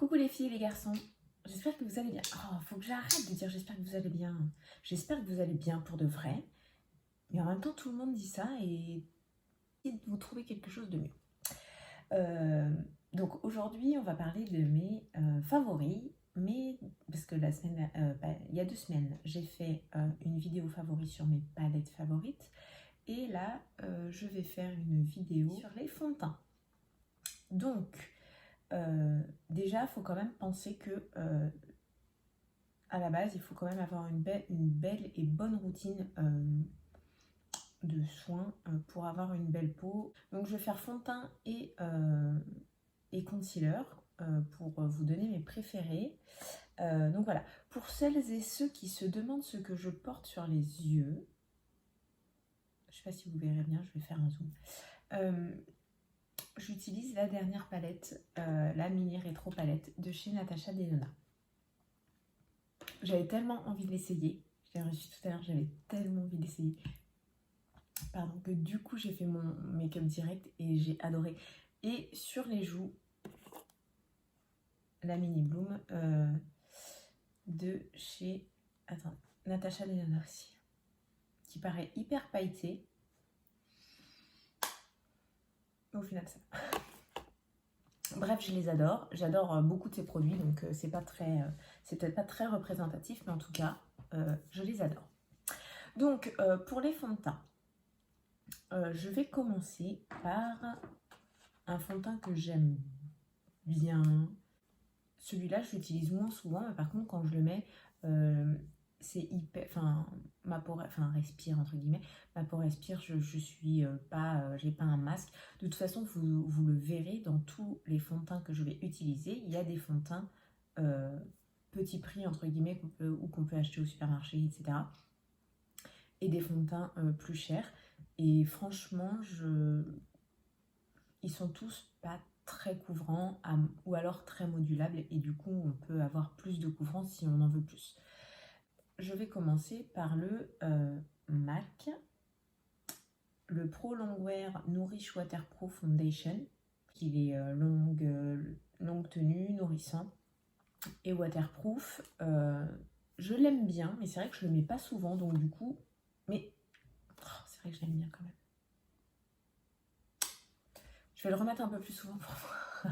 Coucou les filles et les garçons, j'espère que vous allez bien. Oh, faut que j'arrête de dire j'espère que vous allez bien. J'espère que vous allez bien pour de vrai. Mais en même temps, tout le monde dit ça et essayez de vous trouver quelque chose de mieux. Donc aujourd'hui, on va parler de mes favoris. Mais parce que il y a 2 semaines, j'ai fait une vidéo favori sur mes palettes favorites. Et là, je vais faire une vidéo sur les fonds de teint. Donc, déjà, il faut quand même penser que à la base, il faut quand même avoir une belle et bonne routine de soins pour avoir une belle peau. Donc, je vais faire fond de teint et concealer pour vous donner mes préférés. Donc voilà, pour celles et ceux qui se demandent ce que je porte sur les yeux, je ne sais pas si vous verrez bien, je vais faire un zoom. J'utilise la dernière palette, la mini rétro palette de chez Natasha Denona. J'avais tellement envie de l'essayer, je l'ai reçu tout à l'heure, j'avais tellement envie d'essayer, pardon, que du coup j'ai fait mon make-up direct et j'ai adoré. Et sur les joues, la mini bloom de chez Natasha Denona aussi, qui paraît hyper pailletée. Au final ça. Bref, je les adore. J'adore beaucoup de ces produits, donc c'est peut-être pas très représentatif, mais en tout cas, je les adore. Donc, pour les fonds de teint, je vais commencer par un fond de teint que j'aime bien. Celui-là, je l'utilise moins souvent, mais par contre, quand je le mets, c'est hyper... ma peau respire, entre guillemets. Ma peau respire, je suis pas... j'ai pas un masque. De toute façon, vous le verrez dans tous les fonds de teint que je vais utiliser. Il y a des fonds de teint petit prix, entre guillemets, qu'on peut acheter au supermarché, etc. Et des fonds de teint plus chers. Et franchement, ils sont tous pas très couvrants ou alors très modulables, et du coup on peut avoir plus de couvrance si on en veut plus. Je vais commencer par le MAC, le Pro Longwear Nourish Waterproof Foundation, qui est longue tenue, nourrissant et waterproof. Je l'aime bien, mais c'est vrai que je le mets pas souvent, donc du coup, mais c'est vrai que je l'aime bien quand même. Je vais le remettre un peu plus souvent pour voir.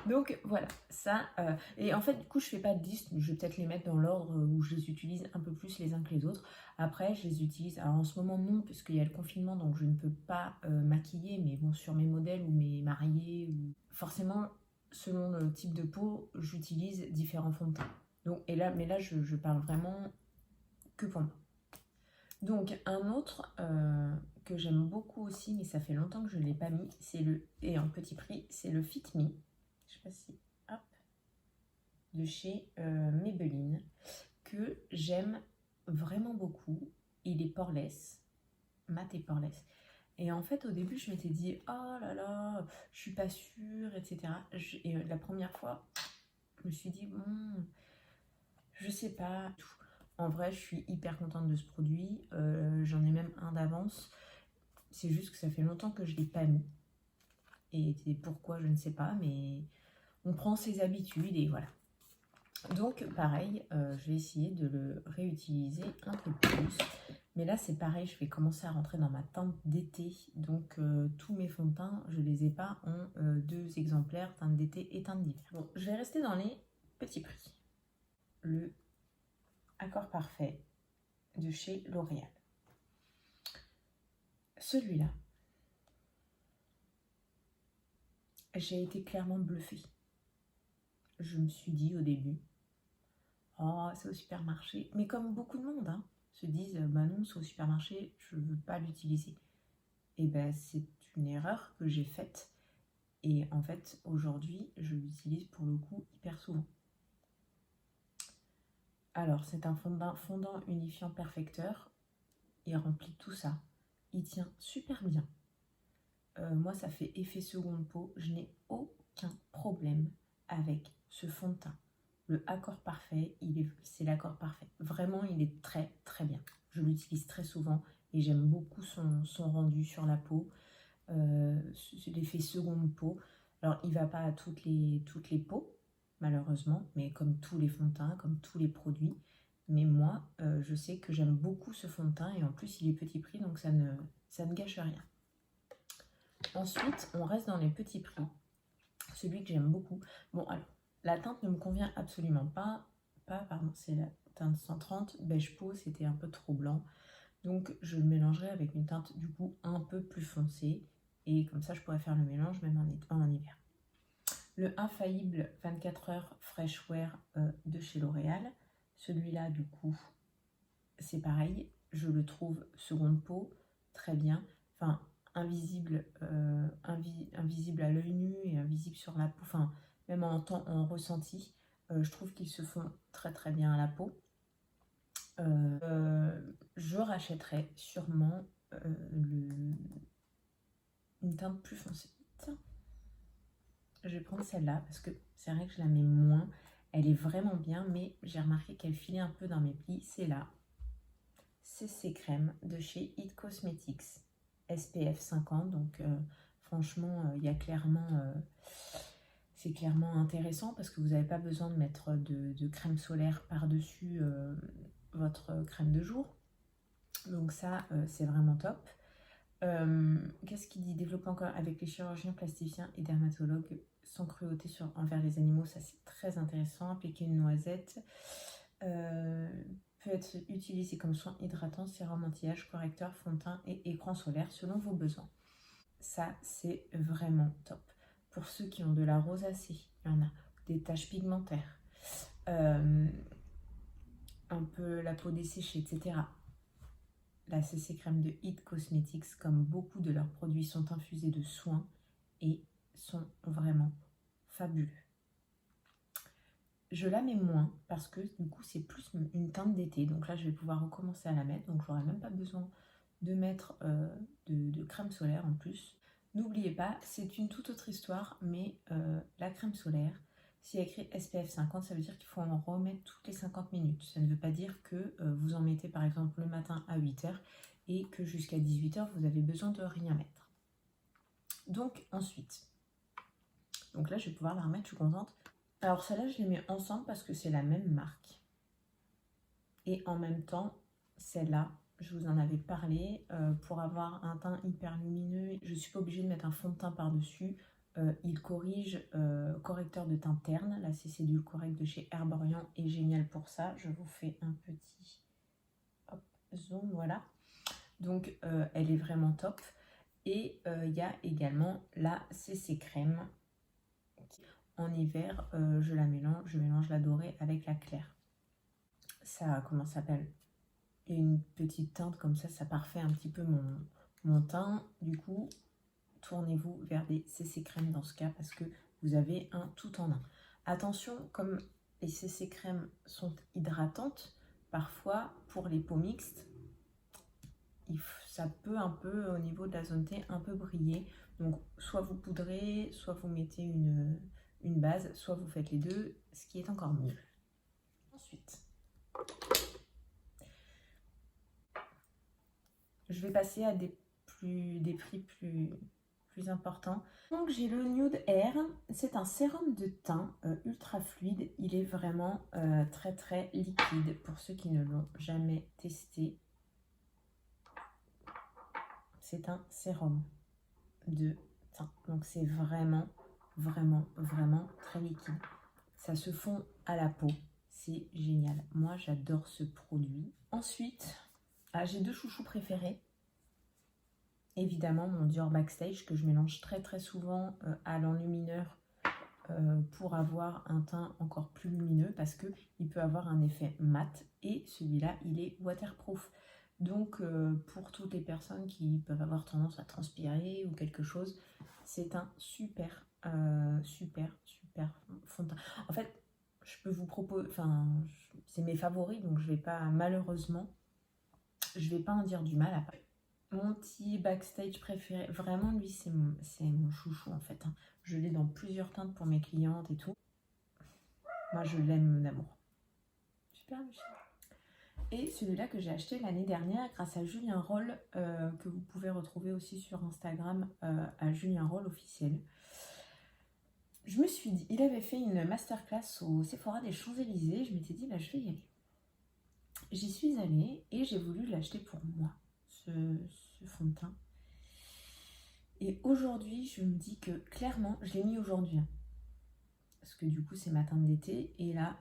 Donc voilà, ça. Et en fait, du coup, je fais pas de liste. Je vais peut-être les mettre dans l'ordre où je les utilise un peu plus les uns que les autres. Après, je les utilise. Alors en ce moment, non, puisqu'il y a le confinement, donc je ne peux pas maquiller. Mais bon, sur mes modèles ou mes mariés, forcément, selon le type de peau, j'utilise différents fonds de teint. Donc, mais là, je parle vraiment que pour moi. Donc, un autre que j'aime beaucoup aussi, mais ça fait longtemps que je ne l'ai pas mis, et en petit prix, c'est le Fit Me. Je sais pas si... Hop. De chez Maybelline, que j'aime vraiment beaucoup. Il est poreless, mat et poreless. Et en fait, au début, je m'étais dit, oh là là, je suis pas sûre, etc. Et la première fois, je me suis dit, je sais pas. En vrai, je suis hyper contente de ce produit. J'en ai même un d'avance. C'est juste que ça fait longtemps que je ne l'ai pas mis. Et pourquoi, je ne sais pas. Mais on prend ses habitudes et voilà. Donc, pareil, je vais essayer de le réutiliser un peu plus. Mais là, c'est pareil, je vais commencer à rentrer dans ma teinte d'été. Donc, tous mes fonds de teint, je ne les ai pas en 2 exemplaires, teinte d'été et teinte d'hiver. Bon, je vais rester dans les petits prix. Le Accord Parfait de chez L'Oréal. Celui-là, j'ai été clairement bluffée. Je me suis dit au début, oh, c'est au supermarché. Mais comme beaucoup de monde, se disent, bah non, c'est au supermarché, je ne veux pas l'utiliser. Et ben, c'est une erreur que j'ai faite. Et en fait, aujourd'hui, je l'utilise pour le coup hyper souvent. Alors, c'est un fondant unifiant perfecteur. Il remplit tout ça. Il tient super bien. Moi, ça fait effet seconde peau. Je n'ai aucun problème avec ce fond de teint. Le Accord Parfait, c'est l'Accord Parfait. Vraiment, il est très très bien. Je l'utilise très souvent et j'aime beaucoup son rendu sur la peau. L'effet seconde peau. Alors, il ne va pas à toutes les peaux, malheureusement, mais comme tous les fonds de teint, comme tous les produits. Mais moi, je sais que j'aime beaucoup ce fond de teint et en plus, il est petit prix, donc ça ne gâche rien. Ensuite, on reste dans les petits prix. Celui que j'aime beaucoup. Bon, alors, la teinte ne me convient absolument pas. Pardon, c'est la teinte 130 beige peau, c'était un peu trop blanc. Donc, je le mélangerai avec une teinte, du coup, un peu plus foncée. Et comme ça, je pourrais faire le mélange même en hiver. Le Infaillible 24 heures Fresh Wear de chez L'Oréal. Celui-là, du coup, c'est pareil. Je le trouve seconde peau, très bien. Enfin, invisible, invisible à l'œil nu et invisible sur la peau. Enfin, même en ressenti, je trouve qu'ils se font très très bien à la peau. Je rachèterai sûrement une teinte plus foncée. Tiens, je vais prendre celle-là parce que c'est vrai que je la mets moins. Elle est vraiment bien, mais j'ai remarqué qu'elle filait un peu dans mes plis. C'est là. CC Crème de chez It Cosmetics. SPF 50. Donc, franchement, il y a clairement... c'est clairement intéressant parce que vous n'avez pas besoin de mettre de crème solaire par-dessus votre crème de jour. Donc ça, c'est vraiment top. Qu'est-ce qu'il dit? Développer encore avec les chirurgiens plasticiens et dermatologues sans cruauté envers les animaux. Ça, c'est très intéressant. Appliquer une noisette. Peut être utilisé comme soin hydratant, sérum anti-âge, correcteur, fond de teint et écran solaire selon vos besoins. Ça, c'est vraiment top. Pour ceux qui ont de la rosacée, il y en a, des taches pigmentaires, un peu la peau desséchée, etc. La CC Crème de It Cosmetics, comme beaucoup de leurs produits, sont infusés de soins et sont vraiment fabuleux. Je la mets moins parce que du coup c'est plus une teinte d'été. Donc là je vais pouvoir recommencer à la mettre. Donc j'aurai même pas besoin de mettre de crème solaire en plus. N'oubliez pas, c'est une toute autre histoire, mais la crème solaire, s'il y a écrit SPF 50, ça veut dire qu'il faut en remettre toutes les 50 minutes. Ça ne veut pas dire que vous en mettez par exemple le matin à 8h et que jusqu'à 18h vous avez besoin de rien mettre. Donc ensuite, donc là je vais pouvoir la remettre, je suis contente. Alors celle-là, je les mets ensemble parce que c'est la même marque. Et en même temps, celle-là, je vous en avais parlé, pour avoir un teint hyper lumineux, je ne suis pas obligée de mettre un fond de teint par-dessus. Il corrige, correcteur de teint terne. La CC Edulcorrect de chez Herborian est génial pour ça. Je vous fais un petit zoom, voilà. Donc, elle est vraiment top. Et il y a également la CC Crème. En hiver, je mélange la dorée avec la claire. Ça, comment ça s'appelle? Et une petite teinte comme ça parfait un petit peu mon teint. Du coup, tournez-vous vers des CC Crème dans ce cas parce que vous avez un tout en un. Attention, comme les CC Crème sont hydratantes, parfois pour les peaux mixtes, ça peut un peu, au niveau de la zone T, un peu briller. Donc, soit vous poudrez, soit vous mettez une base, soit vous faites les deux, ce qui est encore mieux. Ensuite, je vais passer à des prix plus importants. Donc j'ai le Nude Air, c'est un sérum de teint ultra fluide. Il est vraiment très très liquide pour ceux qui ne l'ont jamais testé. C'est un sérum de teint, donc c'est vraiment très liquide. Ça se fond à la peau, c'est génial. Moi j'adore ce produit. Ensuite, j'ai deux chouchous préférés. Évidemment mon Dior Backstage que je mélange très très souvent à l'enlumineur pour avoir un teint encore plus lumineux parce qu'il peut avoir un effet mat et celui-là il est waterproof. Donc pour toutes les personnes qui peuvent avoir tendance à transpirer ou quelque chose, c'est un super fond de teint. En fait, je peux vous proposer, c'est mes favoris donc je vais pas, malheureusement, je vais pas en dire du mal après. Mon petit Backstage préféré, vraiment lui c'est mon chouchou en fait. Je l'ai dans plusieurs teintes pour mes clientes et tout. Moi je l'aime d'amour. Super Michel. Et celui-là que j'ai acheté l'année dernière grâce à Julien Roll, que vous pouvez retrouver aussi sur Instagram à Julien Roll officiel. je me suis dit, il avait fait une masterclass au Sephora des Champs-Élysées. Je m'étais dit, bah, je vais y aller. J'y suis allée et j'ai voulu l'acheter pour moi, ce fond de teint. Et aujourd'hui, je me dis que clairement, je l'ai mis aujourd'hui. Hein, parce que du coup, c'est ma teinte d'été. Et là,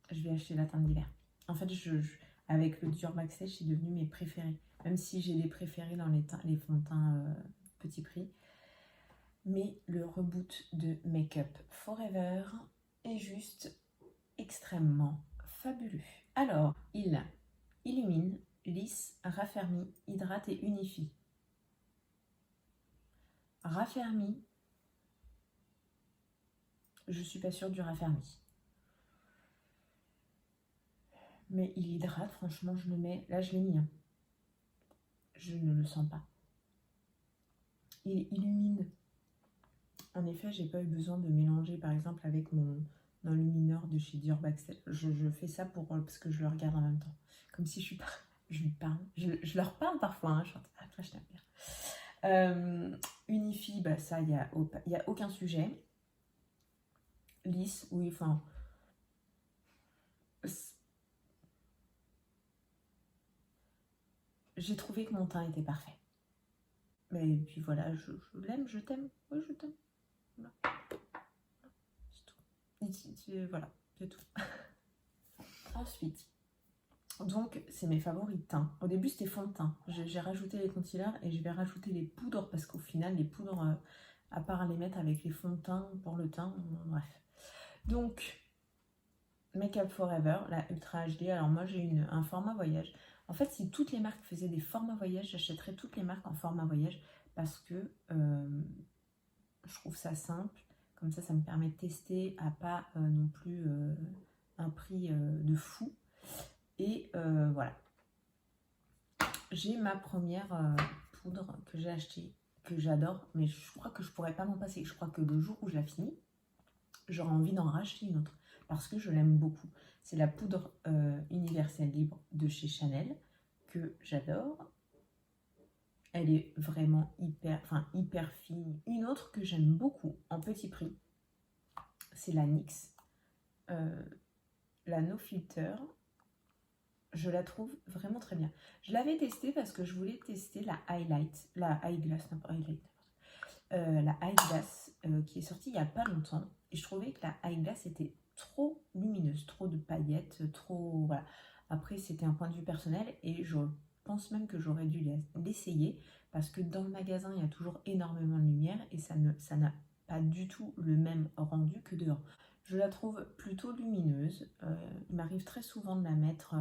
je vais acheter la teinte d'hiver. En fait, avec le Dior Backstage, c'est devenu mes préférés. Même si j'ai des préférés dans les fonds de teint petit prix. Mais le reboot de Make Up Forever est juste extrêmement fabuleux. Alors, il illumine, lisse, raffermit, hydrate et unifie. Raffermi, je suis pas sûre du raffermi. Mais il hydrate, franchement, je le mets. Là, je l'ai mis. Hein. Je ne le sens pas. Il illumine. En effet, j'ai pas eu besoin de mélanger, par exemple, avec mon enlumineur de chez Dior Backstage. Je fais ça parce que je le regarde en même temps. Comme si je lui parle. Je leur parle parfois. Hein. Je ah, toi, je t'aime bien. Unifie, bah, ça, il n'y a aucun sujet. Lisse, oui, enfin... J'ai trouvé que mon teint était parfait. Et puis voilà, je l'aime, je t'aime. Oui, je t'aime. Voilà. C'est tout. Voilà, c'est tout. Ensuite, donc, c'est mes favoris de teint. Au début, c'était fond de teint. J'ai rajouté les concealers et je vais rajouter les poudres parce qu'au final, les poudres, à part les mettre avec les fonds de teint pour le teint, bref. Donc, Make Up Forever, la Ultra HD. Alors moi, j'ai un format voyage. En fait, si toutes les marques faisaient des formats voyage, j'achèterais toutes les marques en format voyage parce que je trouve ça simple. Comme ça me permet de tester à pas non plus un prix de fou. Et voilà. J'ai ma première poudre que j'ai achetée, que j'adore, mais je crois que je pourrais pas m'en passer. Je crois que le jour où je la finis, j'aurai envie d'en racheter une autre parce que je l'aime beaucoup. C'est la poudre universelle libre de chez Chanel que j'adore. Elle est vraiment hyper fine. Une autre que j'aime beaucoup en petit prix, c'est la NYX. La No Filter. Je la trouve vraiment très bien. Je l'avais testée parce que je voulais tester la Eyeglass, la Eyeglass qui est sortie il n'y a pas longtemps. Et je trouvais que la Eyeglass était trop lumineuse, trop de paillettes, trop... Voilà. Après, c'était un point de vue personnel et je pense même que j'aurais dû l'essayer parce que dans le magasin, il y a toujours énormément de lumière et ça n'a pas du tout le même rendu que dehors. Je la trouve plutôt lumineuse. Il m'arrive très souvent de la mettre...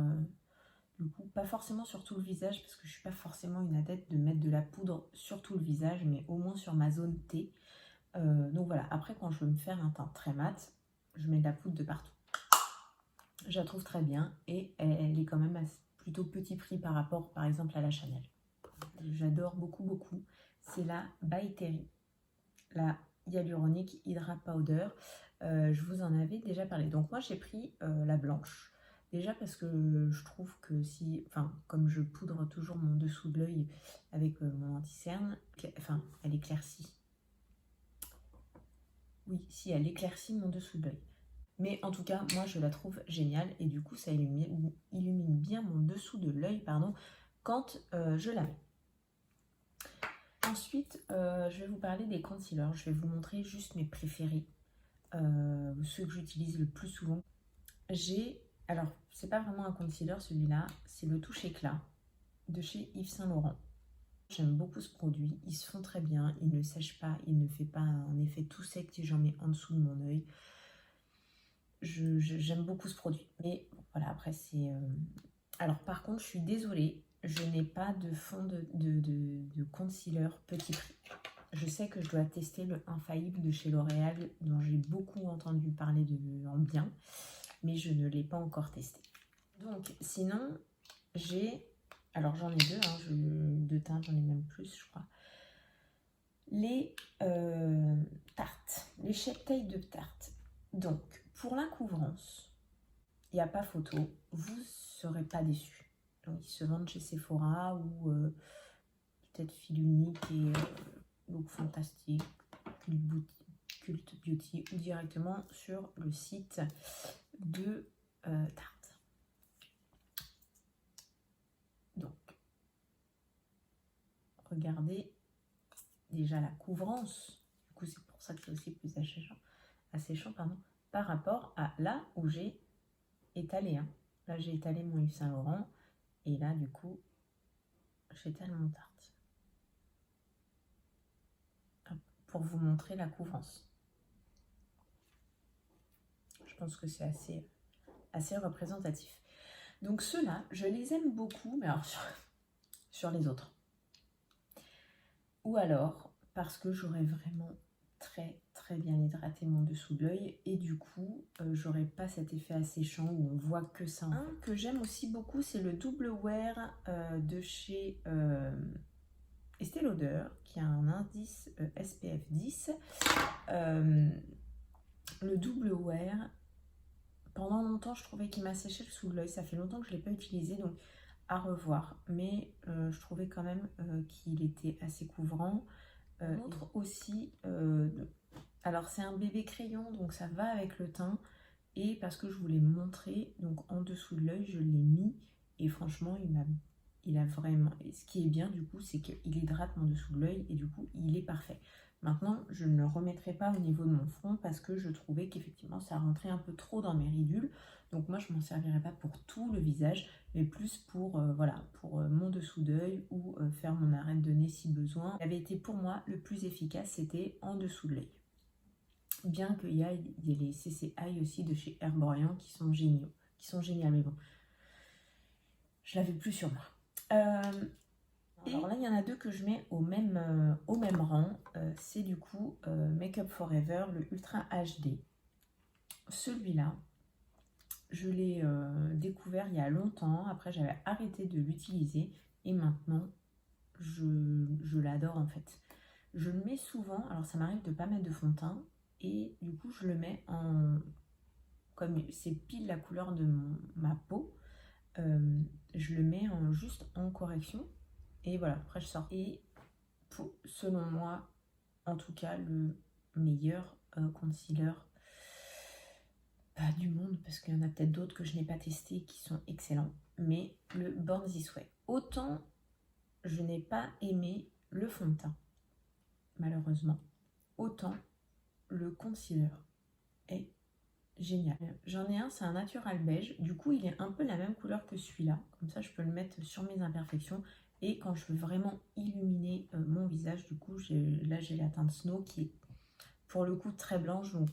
du coup, pas forcément sur tout le visage, parce que je suis pas forcément une adepte de mettre de la poudre sur tout le visage, mais au moins sur ma zone T. Donc voilà, après quand je veux me faire un teint très mat, je mets de la poudre de partout. Je la trouve très bien et elle est quand même plutôt petit prix par rapport par exemple à la Chanel. J'adore beaucoup. C'est la By Terry, la Hyaluronic Hydra Powder. Je vous en avais déjà parlé. Donc moi j'ai pris la blanche. Déjà parce que je trouve que comme je poudre toujours mon dessous de l'œil avec mon anti-cerne, elle éclaircit. Oui, si elle éclaircit mon dessous de l'œil. Mais en tout cas, moi je la trouve géniale et du coup ça illumine bien mon dessous de l'œil, quand je la mets. Ensuite, je vais vous parler des concealers. Je vais vous montrer juste mes préférés, ceux que j'utilise le plus souvent. Alors, c'est pas vraiment un concealer celui-là, c'est le Touche Éclat de chez Yves Saint Laurent. J'aime beaucoup ce produit, ils se font très bien, il ne sèche pas, il ne fait pas un effet tout sec si j'en mets en dessous de mon œil. J'aime beaucoup ce produit. Mais voilà, après c'est... Alors par contre, je suis désolée, je n'ai pas de fond de concealer petit prix. Je sais que je dois tester le Infaillible de chez L'Oréal, dont j'ai beaucoup entendu parler en bien, mais je ne l'ai pas encore testé. Donc, sinon, alors j'en ai deux, deux teintes, j'en ai même plus, je crois. Les tartes, les Shape Tape de tartes. Donc, pour la couvrance, il n'y a pas photo, vous ne serez pas déçus. Donc, ils se vendent chez Sephora ou peut-être Fil Unique et Look Fantastique, Beauty ou directement sur le site de Tarte. Donc, regardez déjà la couvrance. Du coup, c'est pour ça que c'est aussi plus asséchant pardon, par rapport à là où j'ai étalé. Hein. Là, j'ai étalé mon Yves Saint Laurent et là, du coup, j'étale mon Tarte. Hop, pour vous montrer la couvrance. Je pense que c'est assez représentatif. Donc ceux-là, je les aime beaucoup, mais alors sur les autres. Ou alors, parce que j'aurais vraiment très bien hydraté mon dessous de l'œil et du coup, j'aurais pas cet effet asséchant où on voit que ça. Un que j'aime aussi beaucoup, c'est le double wear de chez Estée Lauder, qui a un indice SPF 10. Le double wear, pendant longtemps, je trouvais qu'il m'asséchait le sous de l'œil. Ça fait longtemps que je ne l'ai pas utilisé, donc à revoir. Mais je trouvais quand même qu'il était assez couvrant. Autre aussi, alors c'est un bébé crayon, donc ça va avec le teint. Et parce que je voulais montrer, donc en dessous de l'œil, je l'ai mis. Et franchement, il a vraiment... Et ce qui est bien du coup, c'est qu'il hydrate mon dessous de l'œil et du coup, il est parfait. Maintenant, je ne le remettrai pas au niveau de mon front parce que je trouvais qu'effectivement, ça rentrait un peu trop dans mes ridules. Donc moi, je ne m'en servirai pas pour tout le visage, mais plus pour, voilà, pour mon dessous d'œil ou faire mon arête de nez si besoin. Il avait été pour moi le plus efficace, c'était en dessous de l'œil. Bien qu'il y a les CC Eye aussi de chez Herborian qui sont géniaux, mais bon, je l'avais plus sur moi. Alors là, il y en a deux que je mets au même rang. C'est du coup Make Up For Ever, le Ultra HD. Celui-là, je l'ai découvert il y a longtemps. Après, j'avais arrêté de l'utiliser. Et maintenant, je l'adore en fait. Je le mets souvent. Alors, ça m'arrive de ne pas mettre de fond de teint. Et du coup, je le mets en... Comme c'est pile la couleur de ma peau, je le mets juste en correction. Et voilà, après je sors. Et selon moi, en tout cas, le meilleur concealer du monde, parce qu'il y en a peut-être d'autres que je n'ai pas testé qui sont excellents, mais le Born This Way. Autant je n'ai pas aimé le fond de teint, malheureusement, autant le concealer est génial. J'en ai un, c'est un natural beige, du coup il est un peu la même couleur que celui-là, comme ça je peux le mettre sur mes imperfections. Et quand je veux vraiment illuminer mon visage, du coup, là j'ai la teinte Snow qui est pour le coup très blanche. Donc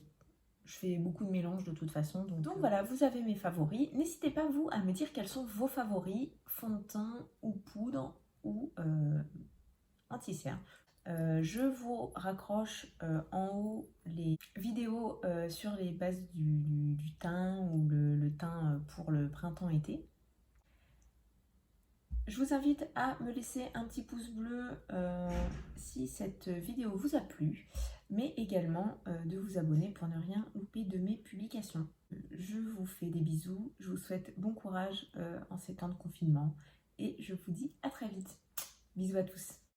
je fais beaucoup de mélanges de toute façon. Donc voilà, vous avez mes favoris. N'hésitez pas, vous, à me dire quels sont vos favoris, fond de teint ou poudre ou anti-cerne. Je vous raccroche en haut les vidéos sur les bases du teint ou le teint pour le printemps-été. Je vous invite à me laisser un petit pouce bleu si cette vidéo vous a plu, mais également de vous abonner pour ne rien louper de mes publications. Je vous fais des bisous, je vous souhaite bon courage en ces temps de confinement et je vous dis à très vite. Bisous à tous.